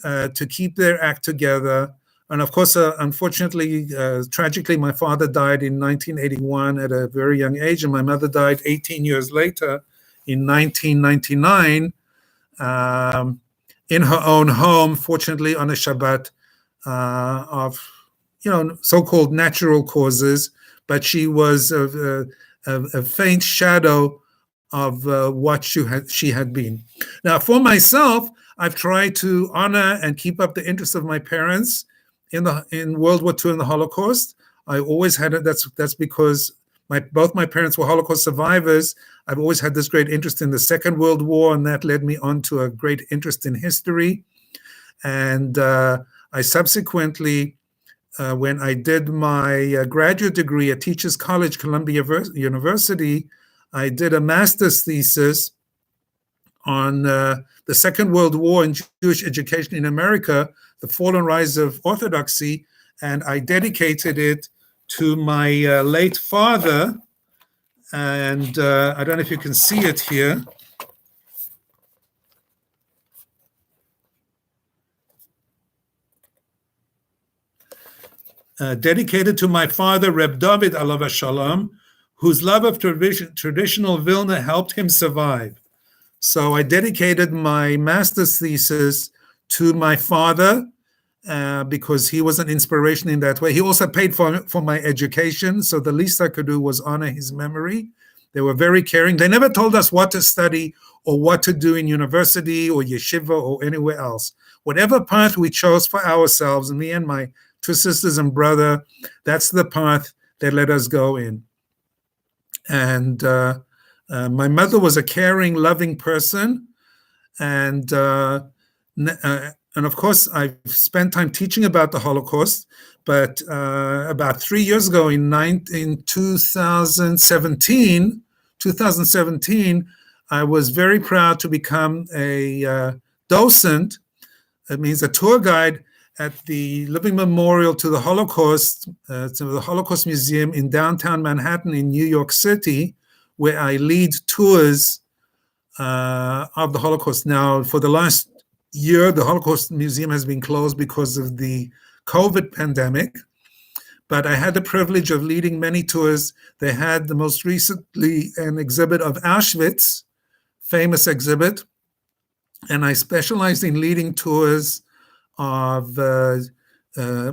to keep their act together. And of course, unfortunately, tragically, my father died in 1981 at a very young age, and my mother died 18 years later in 1999 in her own home, fortunately on a Shabbat, of so-called natural causes, but she was a faint shadow of what she had been. Now, for myself, I've tried to honor and keep up the interests of my parents in World War II and the Holocaust. I always had it. That's because both my parents were Holocaust survivors. I've always had this great interest in the Second World War, and that led me on to a great interest in history. And I subsequently, when I did my graduate degree at Teachers College, Columbia University, I did a master's thesis on the Second World War and Jewish education in America, the fall and rise of Orthodoxy, and I dedicated it to my late father. And I don't know if you can see it here. Dedicated to my father, Reb David alav Shalom, whose love of traditional Vilna helped him survive. So I dedicated my master's thesis to my father because he was an inspiration in that way. He also paid for my education, so the least I could do was honor his memory. They were very caring. They never told us what to study or what to do in university or yeshiva or anywhere else. Whatever path we chose for ourselves, me and my two sisters and brother, that's the path they let us go in. And my mother was a caring, loving person. And of course, I've spent time teaching about the Holocaust. But about 3 years ago, in 2017, I was very proud to become a docent. That means a tour guide at the Living Memorial to the Holocaust Museum in downtown Manhattan in New York City, where I lead tours of the Holocaust. Now, for the last year, the Holocaust Museum has been closed because of the COVID pandemic, but I had the privilege of leading many tours. They had the most recently an exhibit of Auschwitz, famous exhibit, and I specialized in leading tours of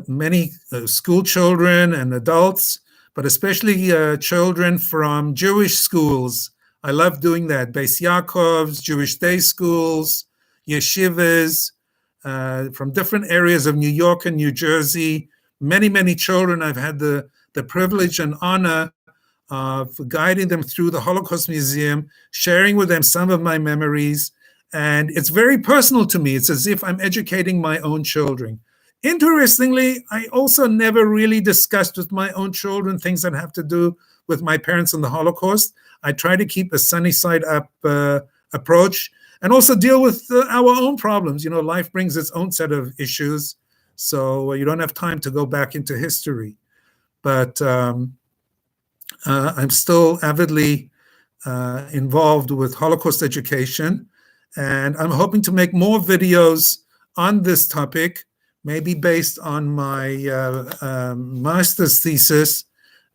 many school children and adults, but especially children from Jewish schools. I love doing that. Beis Yaakov's, Jewish day schools, yeshivas, from different areas of New York and New Jersey. Many, many children. I've had the privilege and honor of guiding them through the Holocaust Museum, sharing with them some of my memories. And it's very personal to me. It's as if I'm educating my own children. Interestingly, I also never really discussed with my own children things that have to do with my parents and the Holocaust. I try to keep a sunny side up approach and also deal with our own problems. Life brings its own set of issues, so you don't have time to go back into history. But I'm still avidly involved with Holocaust education, and I'm hoping to make more videos on this topic, maybe based on my master's thesis,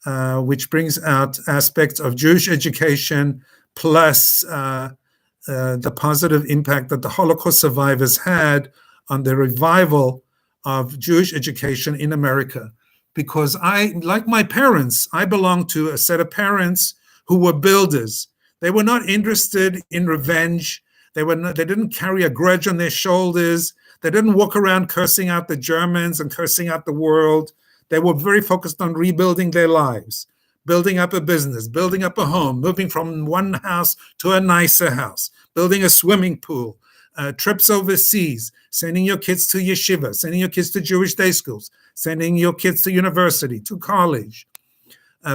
which brings out aspects of Jewish education plus the positive impact that the Holocaust survivors had on the revival of Jewish education in America. Because like my parents, I belong to a set of parents who were builders. They were not interested in revenge. They didn't carry a grudge on their shoulders. They didn't walk around cursing out the Germans and cursing out the world. They were very focused on rebuilding their lives, building up a business, building up a home, moving from one house to a nicer house, building a swimming pool, trips overseas, sending your kids to yeshiva, sending your kids to Jewish day schools, sending your kids to university, to college,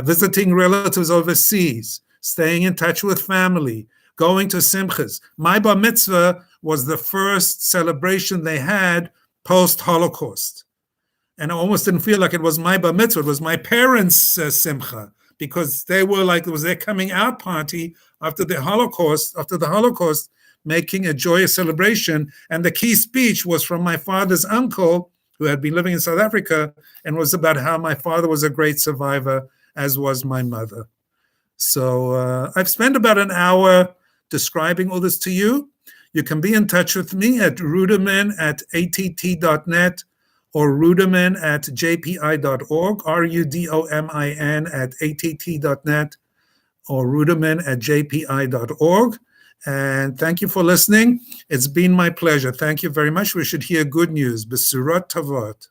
visiting relatives overseas, staying in touch with family, going to simchas. My bar mitzvah was the first celebration they had post-Holocaust. And I almost didn't feel like it was my bar mitzvah. It was my parents' simcha, because they were like, it was their coming out party after the Holocaust, making a joyous celebration. And the key speech was from my father's uncle, who had been living in South Africa, and was about how my father was a great survivor, as was my mother. So I've spent about an hour describing all this to you. You can be in touch with me at rudomin@att.net or rudomin@jpi.org, rudomin@att.net or rudomin@jpi.org. And thank you for listening. It's been my pleasure. Thank you very much. We should hear good news. Besurot Tavot.